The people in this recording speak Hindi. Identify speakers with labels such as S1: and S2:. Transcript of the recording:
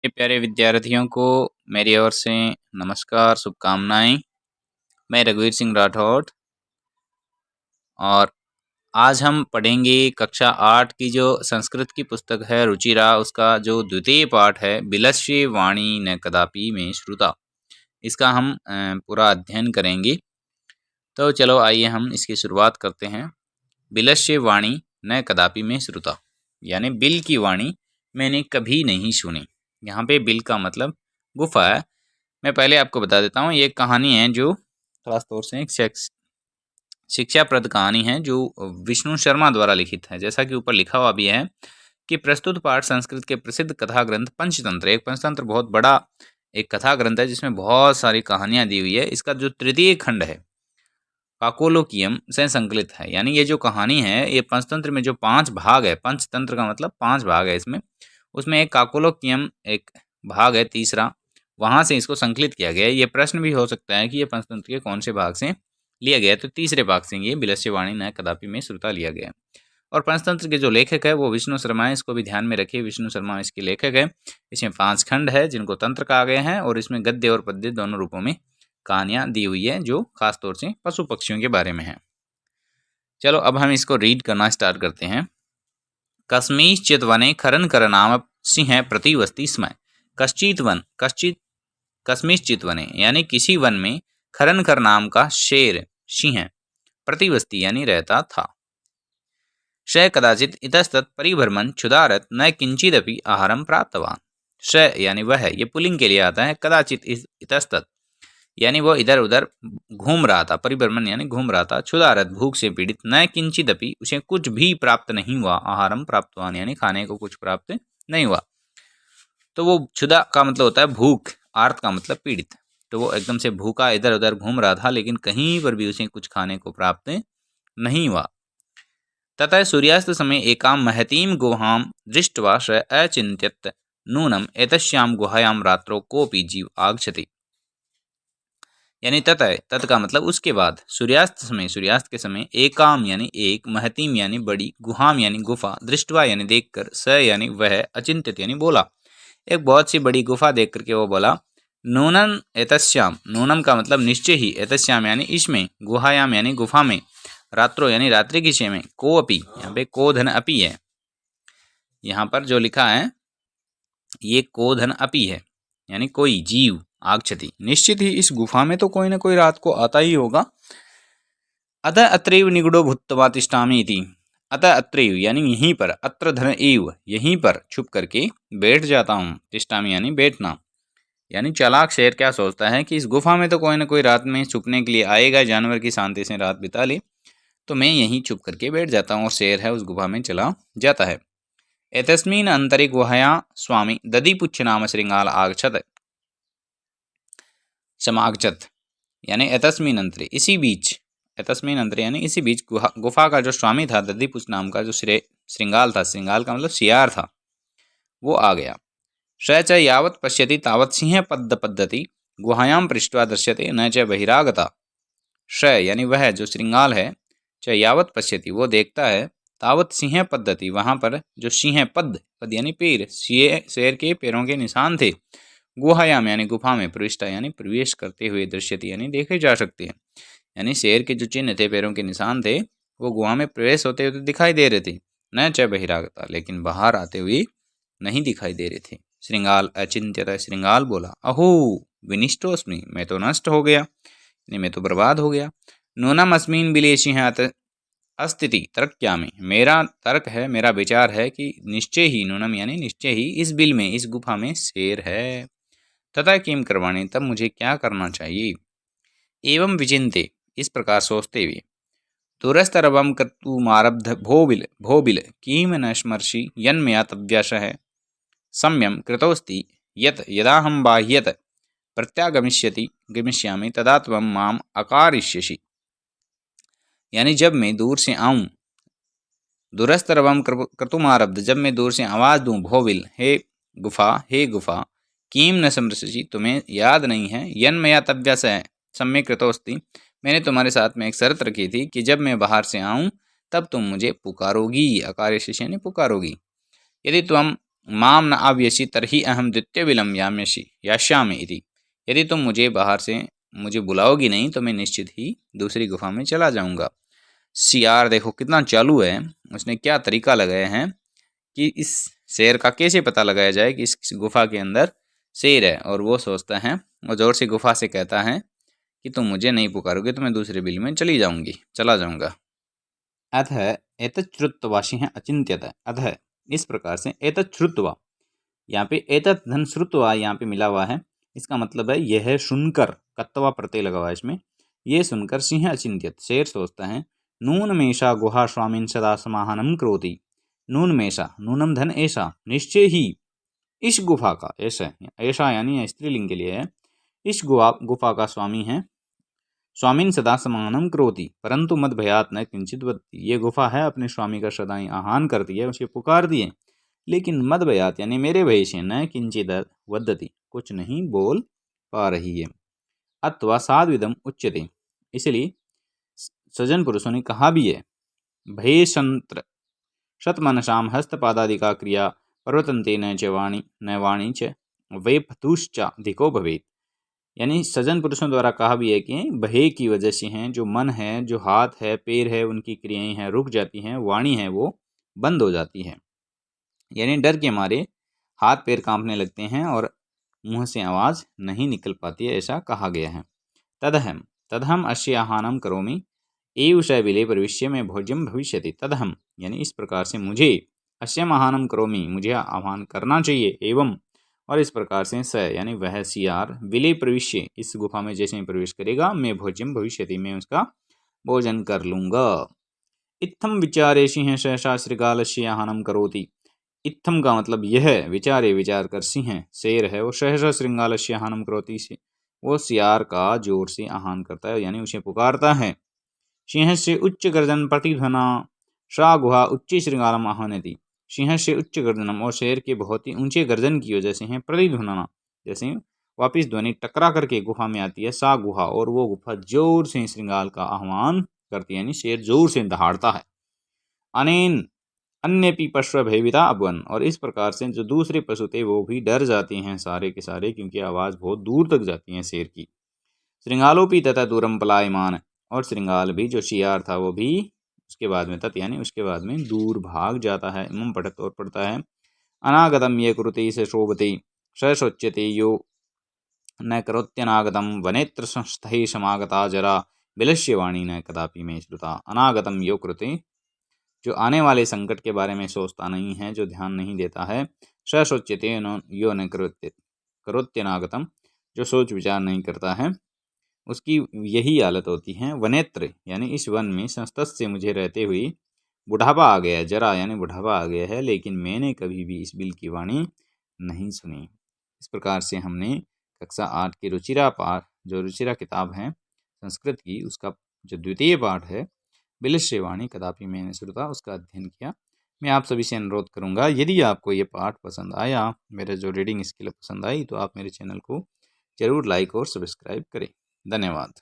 S1: मेरे प्यारे विद्यार्थियों को मेरी ओर से नमस्कार, शुभकामनाएं। मैं रघुवीर सिंह राठौड़ और आज हम पढ़ेंगे कक्षा 8 की जो संस्कृत की पुस्तक है रुचिरा, उसका जो द्वितीय पाठ है बिलस्य वाणी न कदापि में श्रुता। इसका हम पूरा अध्ययन करेंगे। तो चलो आइए हम इसकी शुरुआत करते हैं। बिलस्य वाणी न कदापि में श्रुता, यानी बिल की वाणी मैंने कभी नहीं सुनी। यहाँ पे बिल का मतलब गुफा है। मैं पहले आपको बता देता हूँ, ये कहानी है जो खास तौर से एक शिक्षाप्रद कहानी है जो विष्णु शर्मा द्वारा लिखित है। जैसा कि ऊपर लिखा हुआ भी है कि प्रस्तुत पाठ संस्कृत के प्रसिद्ध कथा ग्रंथ पंचतंत्र, एक पंचतंत्र बहुत बड़ा एक कथा ग्रंथ है जिसमें बहुत सारी कहानियां दी हुई है। इसका जो तृतीय खंड है काकोलोकियम से संकलित है। यानी ये जो कहानी है ये पंचतंत्र में जो 5 भाग है, पंचतंत्र का मतलब 5 भाग है इसमें, उसमें एक काकोलोकियम एक भाग है तीसरा, वहाँ से इसको संकलित किया गया है। ये प्रश्न भी हो सकता है कि ये पंचतंत्र के कौन से भाग से लिया गया है, तो तीसरे भाग से ये बिलस्य वाणी न कदापि में श्रुता लिया गया है। और पंचतंत्र के जो लेखक है वो विष्णु शर्मा है, इसको भी ध्यान में रखिए, विष्णु शर्मा इसके लेखक है। इसमें 5 खंड है जिनको तंत्र कहा गया है और इसमें गद्य और पद्य दोनों रूपों में कहानियां दी हुई है जो खासतौर से पशु पक्षियों के बारे में है। चलो अब हम इसको रीड करना स्टार्ट करते हैं। कस्मिंश्चित् वने खरन कर नाम सिंह प्रतिवस्ति स्म। कश्चित कस्मिंश्चित् वने यानी किसी वन में खरन कर नाम का शेर सिंह प्रतिवस्ति यानी रहता था। श कदाचित इतस्तत परिभ्रमण क्षुधारत न किंचिदपि आहारम प्राप्तवान। श यानी वह, ये पुल्लिंग के लिए आता है। कदाचित इतस्तत यानी वो इधर उधर घूम रहा था, परिभ्रमण यानी घूम रहा था। क्षुधारत भूख से पीड़ित, न किंचिदपि उसे कुछ भी प्राप्त नहीं हुआ, आहारम प्राप्तवान यानी खाने को कुछ प्राप्त नहीं हुआ। तो वो क्षुधा का मतलब होता है भूख, आर्त का मतलब पीड़ित। तो वो एकदम से भूखा इधर उधर घूम रहा था लेकिन कहीं पर भी उसे कुछ खाने को प्राप्त नहीं हुआ। ततः सूर्यास्त समय एकां महतीं गुहां दृष्ट्वा स अचिन्त्यत नूनम एतस्यां गुहायां रात्रौ कोऽपि जीव आगच्छति। यानी तत् का मतलब उसके बाद, सूर्यास्त के समय एकाम यानी एक, महतीम यानी बड़ी, गुहाम यानी गुफा, दृष्टवा यानी देखकर, स यानी वह, अचिंतित यानी बोला, एक बहुत सी बड़ी गुफा देख करके वो बोला, नूनम एतस्याम, नूनम का मतलब निश्चय ही, एतस्याम यानी इसमें, गुहायाम यानी गुफा में, रात्रो यानी रात्रि के समय, को अपि, यहाँ पे को धन अपि है, यहाँ पर जो लिखा है ये को धन अपि है, यानी कोई जीव, आगच्छति निश्चित ही इस गुफा में तो कोई ना कोई रात को आता ही होगा। अतः अत्रैव निगूढ़ो भूत्वा तिष्ठामि इति, अतः अत्रैव यानी यहीं पर, अत्र धन एव यहीं पर छुप करके बैठ जाता हूँ, तिष्ठामि यानी बैठना। यानी चालाक शेर क्या सोचता है कि इस गुफा में तो कोई ना कोई रात में छुपने के लिए आएगा, जानवर की शांति से रात बिता ले, तो मैं यहीं छुप करके बैठ जाता हूँ, और शेर है उस गुफा में चला जाता है। एतस्मिन् अंतरे गुहायां स्वामी दधिपुच्छ नाम श्रृंगाल आगच्छत, समागच्छत यानी एतस्मिन् अंतरे, इसी बीच, एतस्मिन् अंतरे यानी इसी बीच गुफा का जो स्वामी था दधिपुच्छ नाम का, जो श्रृंगाल था, श्रृंगाल का मतलब सियार था, वो आ गया। स च यावत् पश्यति तावत् सिंह पद्धति गुहायां पृष्ट्वा दृश्यते न च बहिरागता। श यानी वह जो श्रृंगाल है, च यावत् पश्यति वो देखता है, तावत् सिंह पद्धति वहाँ पर जो सिंह पद यानी पैर, शेर के पैरों के निशान थे, गुहायाम यानी गुफा में, प्रविष्टा यानी प्रवेश करते हुए, दृश्यति यानी देखे जा सकते हैं। यानी शेर के जो चिन्ह थे, पैरों के निशान थे, वो गुहा में प्रवेश होते हुए दिखाई दे रहे थे, न च बहिरागता लेकिन बाहर आते हुए नहीं दिखाई दे रहे थे। श्रृंगाल अचिंत्यत, श्रृंगाल बोला, अहो विनिष्टोस्मि मैं तो नष्ट हो गया, यानी मैं तो बर्बाद हो गया। नूनम अस्मिन् बिले सिंह अस्तिति तर्क्यामि, मेरा तर्क है, मेरा विचार है कि निश्चय ही, नूनम यानी निश्चय ही, इस बिल में, इस गुफा में शेर है। तथा किम करवाणी, तब मुझे क्या करना चाहिए। एवं विचिन्ते इस प्रकार सोचते हुए, दूरस्तरवं कर्तुमारब्ध भोबिल किम न स्मर्षि यन्मया तव्यशः सम्यं कृतोस्ति यत् यदाहं बाह्यत गमिष्यामि तदा त्वं माम अकारिष्यसि। यानी जब मैं दूर से आऊँ, दूरस्तरवं कर्तुमारब्ध जब मैं दूर से आवाज़ दूँ, भोविल हे गुफा, किम न स्मर्षि तुम्हें याद नहीं है, यन्मया तव्यशः सम्यक् कृतोस्ति मैंने तुम्हारे साथ में एक शर्त रखी थी कि जब मैं बाहर से आऊँ तब तुम मुझे पुकारोगी, अकारिष्यसि यानी पुकारोगी। यदि त्वं माम न आव्यसि तर्हि अहम द्वितीयविलं यास्यामि इति। यदि तुम मुझे बाहर से मुझे बुलाओगी नहीं तो मैं निश्चित ही दूसरी गुफा में चला जाऊंगा। सियार देखो कितना चालू है, उसने क्या तरीका लगाया है कि इस शेर का कैसे पता लगाया जाए कि इस गुफा के अंदर शेर है। और वो सोचता है, वो जोर से गुफा से कहता है कि तुम मुझे नहीं पुकारोगे तो मैं दूसरे बिल में चला जाऊंगा। अतः एतत् श्रुत्वा सिंह अचिंत्यत। अतः इस प्रकार से एतत् श्रुत्वा, यहाँ पे एतत् धन श्रुत्वा यहाँ पे मिला हुआ है, इसका मतलब है यह सुनकर, कत्वा प्रत्यय लगा हुआ है इसमें, ये सुनकर सिंह अचिंत्यत, शेर सोचता है, नून मेषा गुहा स्वामीन सदा समाहनम करोति। नून मेषा, नूनम धन ऐसा, निश्चय ही इस गुफा का, ऐसा ऐसा यानी स्त्रीलिंग के लिए है, इस गुफा का स्वामी है, स्वामीन सदा समानम करोति परंतु मद भयात न किंचित वदति। ये गुफा है अपने स्वामी का सदा ही आह्वान करती है, उसे पुकार दिए, लेकिन मद भयात यानी मेरे भय से न किंचित वदति, कुछ नहीं बोल पा रही है। अथवा साध्विदम उच्यते, इसलिए सज्जन पुरुषों ने कहा भी है, भय संत्र शतमनसाम हस्तपादादिका क्रिया प्रवर्तन्ते न वाणी च वैपथुश्चाधिको भवेत्। यानी सज्जन पुरुषों द्वारा कहा भी है कि भय की वजह से हैं, जो मन है, जो हाथ है, पैर है, उनकी क्रियाएं हैं रुक जाती हैं, वाणी है वो बंद हो जाती है, यानी डर के मारे हाथ पैर कांपने लगते हैं और मुंह से आवाज़ नहीं निकल पाती है, ऐसा कहा गया है। तदहम अस्य आहानम करोमि एव स विले प्रविश्य में भोज्यम भविष्यति। तदहम यानी इस प्रकार से मुझे, अस्य आहानम करोमि मुझे आह्वान करना चाहिए, एवं और इस प्रकार से स यानी वह सियार विले प्रविश्य इस गुफा में जैसे ही प्रवेश करेगा, मैं भोज्यम भविष्यति मैं उसका भोजन कर लूँगा। इत्थम विचारे सिंह सहसा श्रृगालस्य आहानम करोति। इत्थम का मतलब यह, विचारे विचार कर, सिंह शेर है, वो सहसा श्रृंगालस्य आहानम करोति से वो सियार का जोर से आहान करता है यानी उसे पुकारता है। सिंह से उच्च गर्जन प्रतिध्वना सा गुहा उच्च श्रृंगारम आह्वानति। सिंह से उच्च गर्जनम, और शेर के बहुत ही ऊंचे गर्जन की वजह से है प्रतिध्वना, जैसे वापिस ध्वनि टकरा करके गुफा में आती है, सा गुहा, और वो गुफा जोर से श्रृंगाल का आह्वान करती है, यानी शेर जोर से दहाड़ता है। अनेन अन्य पशु भयभीता अभवन, और इस प्रकार से जो दूसरे पशु थे वो भी डर जाते हैं सारे के सारे, क्योंकि आवाज़ बहुत दूर तक जाती है शेर की। श्रृंगालोपी तथा दूरम पलायमान, और श्रृंगाल भी जो शियार था वो भी उसके बाद में तत् यानी उसके बाद में दूर भाग जाता है। इमम पढ़त और पढ़ता है, अनागतम ये कुरुते से शोभते स शोच्यते यो न करोत्यनागतम वनेत्र संस्थै समागता जरा विलस्यवाणी न कदापि में श्रुता। अनागतम यो कृते, जो आने वाले संकट के बारे में सोचता नहीं है, जो ध्यान नहीं देता है, स सोच्यते यो न करोत्यनागतम, जो सोच विचार नहीं करता है, उसकी यही हालत होती है। वनेत्र यानी इस वन में संस्तस्य मुझे रहते हुए बुढ़ापा आ गया है, जरा यानी बुढ़ापा आ गया है, लेकिन मैंने कभी भी इस बिल की वाणी नहीं सुनी। इस प्रकार से हमने कक्षा 8 की रुचिरा पाठ, जो रुचिरा किताब है संस्कृत की, उसका जो द्वितीय पाठ है बिलश्य वाणी कदापि मैंने श्रुता, उसका अध्ययन किया। मैं आप सभी से अनुरोध करूंगा, यदि आपको ये पाठ पसंद आया, मेरे जो रीडिंग स्किल पसंद आई, तो आप मेरे चैनल को जरूर लाइक और सब्सक्राइब करें। धन्यवाद।